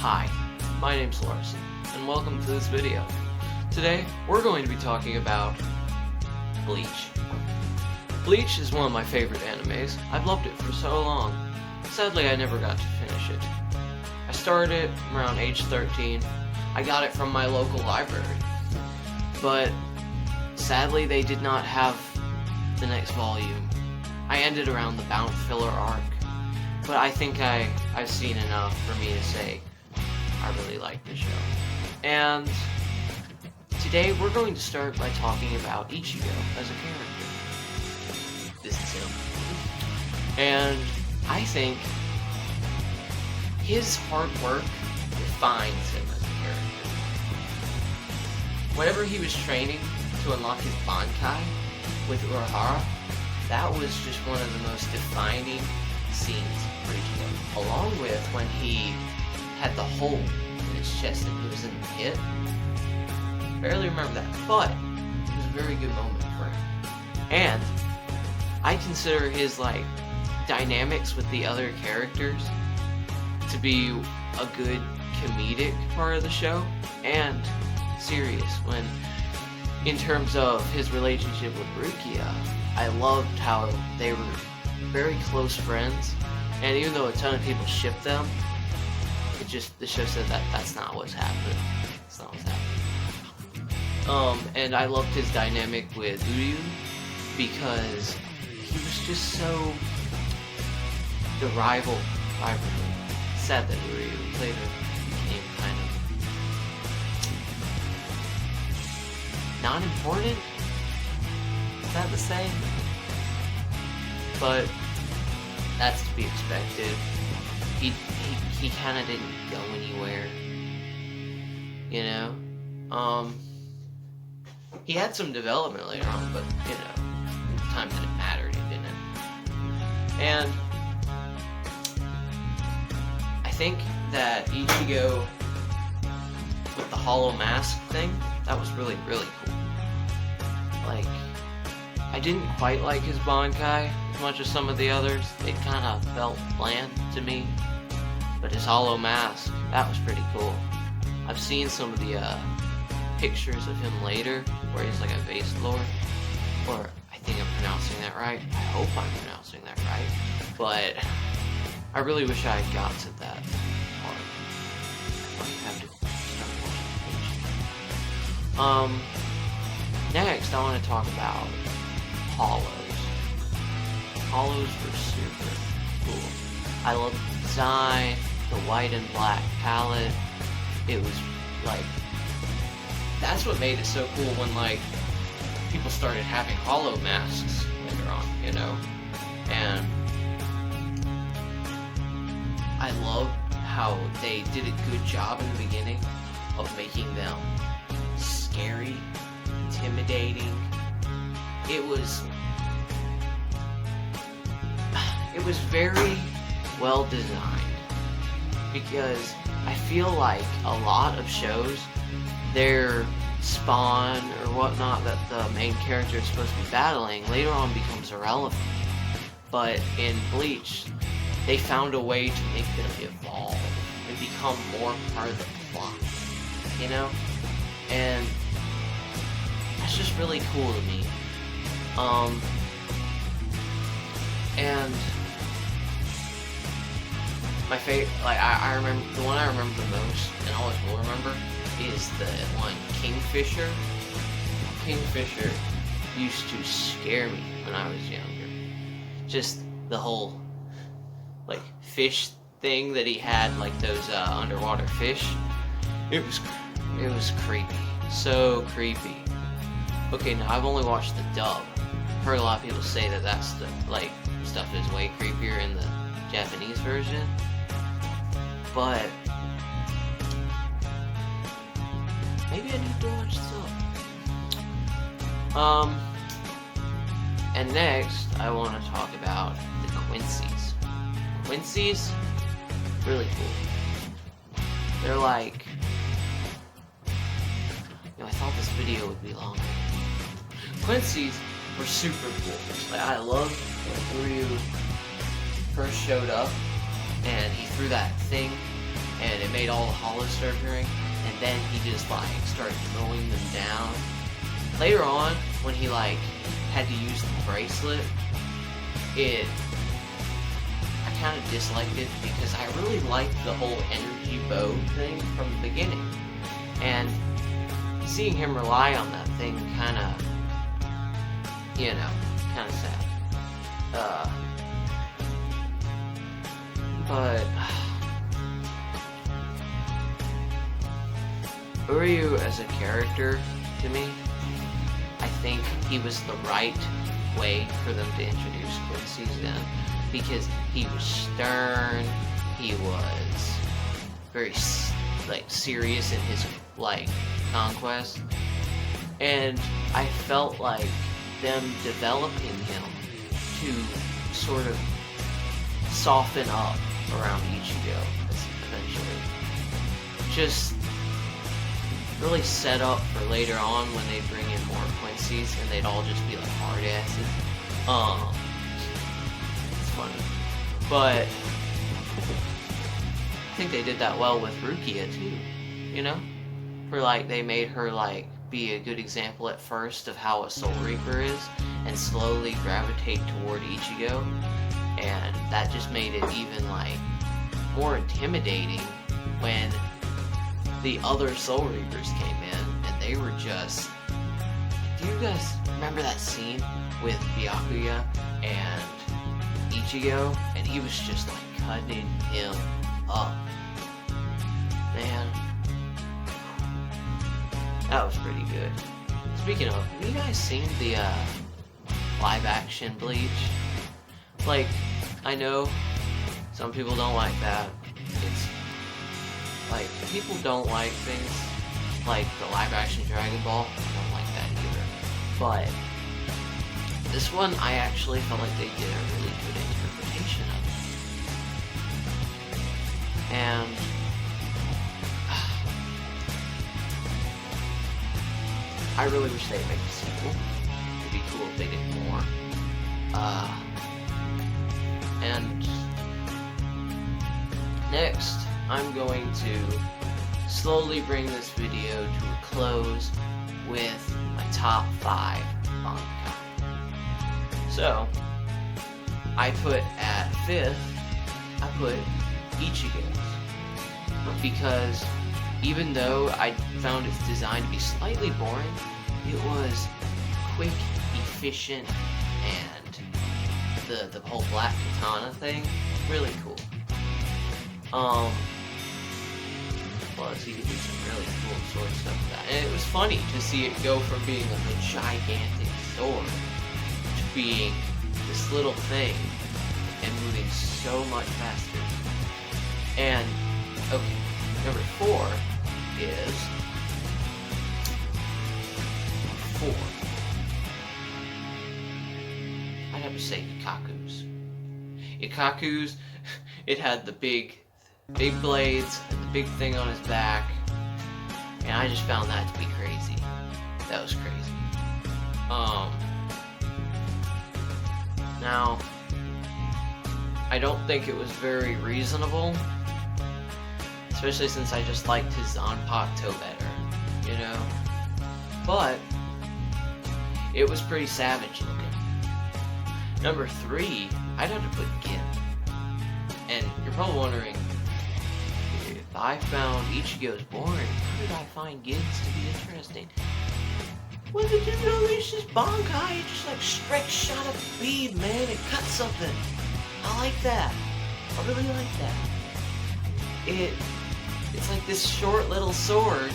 Hi, my name's Larson, and welcome to this video. Today, we're going to be talking about Bleach. Bleach is one of my favorite animes. I've loved it for so long. Sadly, I never got to finish it. I started it around age 13. I got it from my local library. But sadly, they did not have the next volume. I ended around the Bound filler arc. But I think I've seen enough for me to say I really like the show. And today we're going to start by talking about Ichigo as a character. This is him. And I think his hard work defines him as a character. Whenever he was training to unlock his Bankai with Urahara, that was just one of the most defining scenes for Ichigo. Along with when he had the hole in his chest and he was in the pit. Barely remember that, but it was a very good moment for him. And I consider his dynamics with the other characters to be a good comedic part of the show and serious when in terms of his relationship with Rukia. I loved how they were very close friends, and even though a ton of people shipped them, the show said that that's not what's happening. That's not what's happening. And I loved his dynamic with Uryu because he was just so the rivalry. Sad that Uryu later became kind of not important. Is that the same? But that's to be expected. He kind of didn't go anywhere, you know? He had some development later on, but, you know, the time that it mattered, it didn't. And I think that Ichigo, with the hollow mask thing, that was really, really cool. I didn't quite like his Bankai as much as some of the others. It kind of felt bland to me. But his hollow mask, that was pretty cool. I've seen some of the pictures of him later, where he's like a vase lord. Or, I think I'm pronouncing that right. I hope I'm pronouncing that right. But, I really wish I had got to that part. I might have to start watching Bleach. Next, I want to talk about hollows. Hollows were super cool. I love the design, the white and black palette. It was that's what made it so cool when people started having hollow masks later on, you know? And I love how they did a good job in the beginning of making them scary, intimidating. It was very well designed, because I feel like a lot of shows, their spawn or whatnot that the main character is supposed to be battling later on becomes irrelevant. But in Bleach, they found a way to make them evolve and become more part of the plot, you know? And that's just really cool to me. And my favorite, I remember, the one I remember the most, and always will remember, is the one Kingfisher. Kingfisher used to scare me when I was younger. Just the whole, fish thing that he had, those underwater fish. It was creepy. So creepy. Okay, now I've only watched the dub. Heard a lot of people say that that's the, stuff is way creepier in the Japanese version. But maybe I need to watch some. And next I want to talk about the Quincy's. Quincy's, really cool. They're I thought this video would be longer. Quincy's were super cool. I love when Ryu first showed up and he threw that thing and it made all the hollows start appearing, and then he just like started throwing them down. Later on, when he like had to use the bracelet, I kind of disliked it because I really liked the whole energy bow thing from the beginning, and seeing him rely on that thing kind of, kind of sad. But Uryu as a character, to me, I think he was the right way for them to introduce Quincy's in, because he was stern, he was very serious in his conquest, and I felt like them developing him to sort of soften up around Ichigo eventually. Just really set up for later on when they bring in more Quincy's and they'd all just be like hard asses. It's funny. But I think they did that well with Rukia too, For they made her be a good example at first of how a Soul Reaper is and slowly gravitate toward Ichigo, and that just made it even more intimidating when the other Soul Reapers came in and they were just... Do you guys remember that scene with Byakuya and Ichigo? And he was just cutting him up. Man, that was pretty good. Speaking of, have you guys seen the live action Bleach? I know some people don't like that. It's people don't like things like the live action Dragon Ball. I don't like that either. But this one, I actually felt like they did a really good interpretation of it. And I really wish they'd make a sequel. It'd be cool if they did more. And next, I'm going to slowly bring this video to a close with my top 5 bankai. So, I put at 5th, I put Ichigo's. Because even though I found its design to be slightly boring, it was quick, efficient, and the whole black katana thing, really cool. Plus, you could do some really cool sword stuff with that. And it was funny to see it go from being a gigantic sword to being this little thing and moving so much faster. And, okay, number 4 is 4. I'd have to say Ikaku's. Ikaku's, it had the big blades and the big thing on his back, and I just found that to be crazy. That was crazy. Now, I don't think it was very reasonable, especially since I just liked his Zanpakuto better, But it was pretty savage looking. Number 3, I'd have to put Gin. And you're probably wondering, if I found Ichigo's boring, how did I find Gin's to be interesting? Well, did you unleash this bankai? It just straight shot a beam, man, and cut something. I like that. I really like that. It's like this short little sword,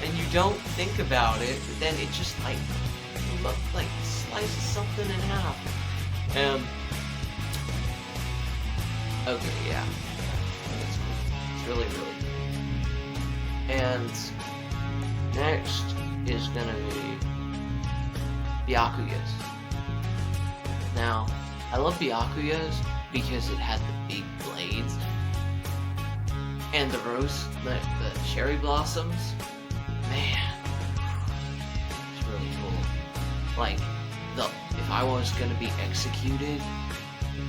and you don't think about it, but then it just slices something in half. Okay, yeah. It's really, really good. And next is gonna be Byakuya's. Now, I love Byakuya's because it had the big blades and the cherry blossoms. Man, it's really cool. If I was gonna be executed,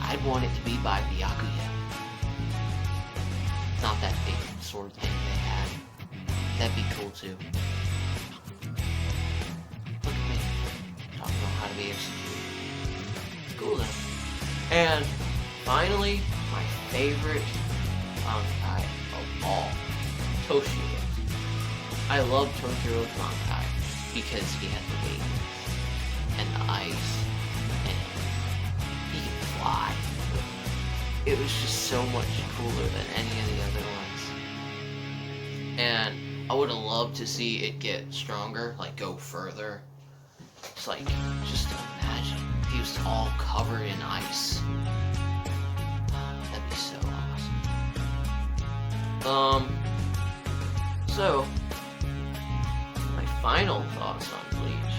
I'd want it to be by Byakuya. It's not that big of a sword thing they had. That'd be cool too. Look at me, talking about how to be executed. Cool though. And finally, my favorite Bankai of all, Toshio. I love Toshiro's Bankai because he had the wings and the ice, and he could fly. It was just so much cooler than any of the other ones. And I would have loved to see it get stronger, like go further. It's like, just imagine if he was all covered in ice. That'd be so awesome. So, my final thoughts on Bleach.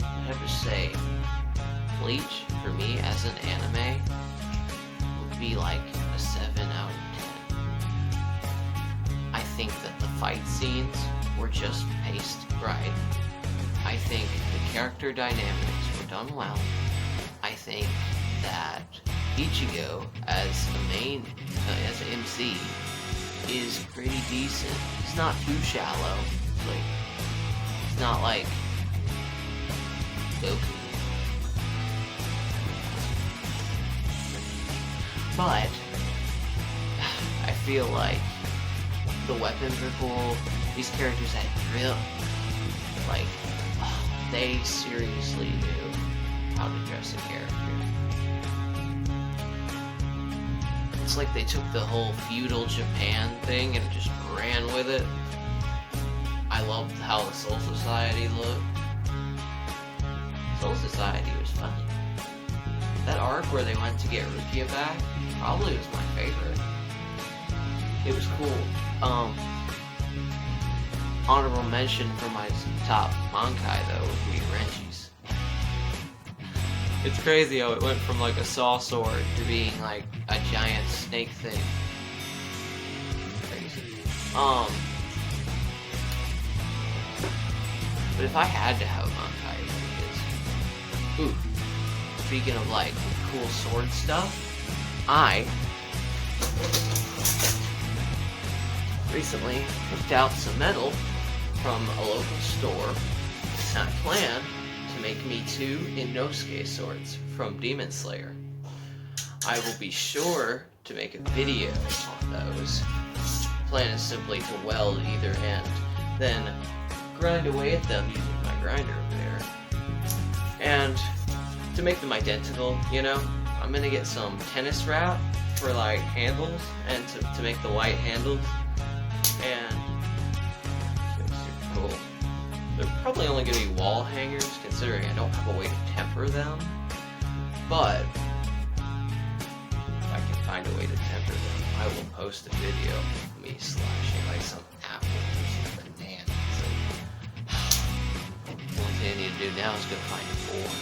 I have to say, Bleach, for me, as an anime, would be like a 7 out of 10. I think that the fight scenes were just paced right. I think the character dynamics were done well. I think that Ichigo, as a main, as an MC, is pretty decent. He's not too shallow. Like, he's not like Goku. But I feel like the weapons are cool. These characters had real, like, they seriously knew how to dress a character. It's like they took the whole feudal Japan thing and just ran with it. I loved how the Soul Society looked. Soul Society was funny. That arc where they went to get Rukia back probably was my favorite. It was cool. Honorable mention for my top Bankai though would be Renji's. It's crazy how it went from like a saw sword to being like a giant snake thing. Crazy. But if I had to have a Bankai, it is. Ooh. Speaking of like cool sword stuff, I recently picked out some metal from a local store, and I plan to make me 2 Inosuke swords from Demon Slayer. I will be sure to make a video on those. The plan is simply to weld either end, then grind away at them using my grinder over there. And to make them identical, you know, I'm gonna get some tennis wrap for like handles and to make the white handles. And it's super cool. They're probably only gonna be wall hangers considering I don't have a way to temper them. But if I can find a way to temper them, I will post a video of me slashing like some apple or some banana. So the only thing I need to do now is go find a board.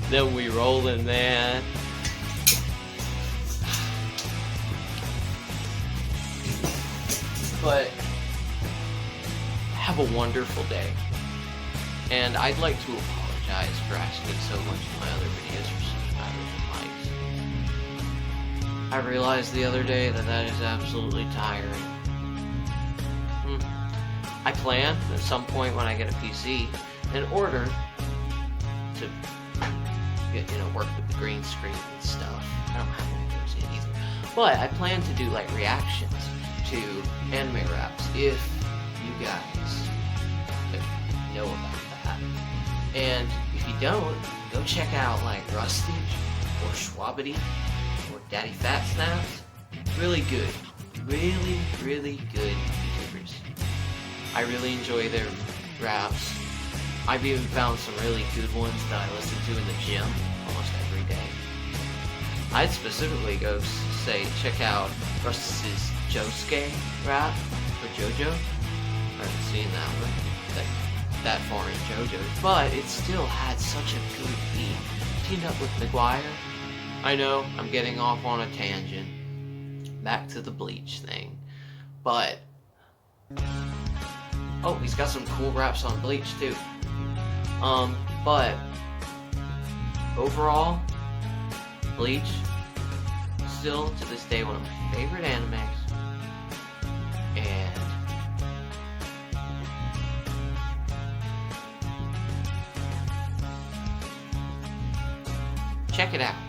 Then we rollin', man. But have a wonderful day. And I'd like to apologize for asking so much in my other videos for subscribers and likes. I realized the other day that is absolutely tiring. I plan at some point when I get a PC in order to get, work with the green screen and stuff. I don't have one of those yet either. But I plan to do like reactions to anime raps if you guys know about that. And if you don't, go check out like Rustage or Schwabity or Daddy Fat Snaps. Really good. Really, really good YouTubers. I really enjoy their raps. I've even found some really good ones that I listen to in the gym almost every day. I'd specifically go say check out Russ's Josuke rap for JoJo. I haven't seen that one that far in JoJo's, but it still had such a good beat. Teamed up with McGuire. I know I'm getting off on a tangent. Back to the Bleach thing, but oh, he's got some cool raps on Bleach too. But overall, Bleach, still to this day one of my favorite animes, and check it out.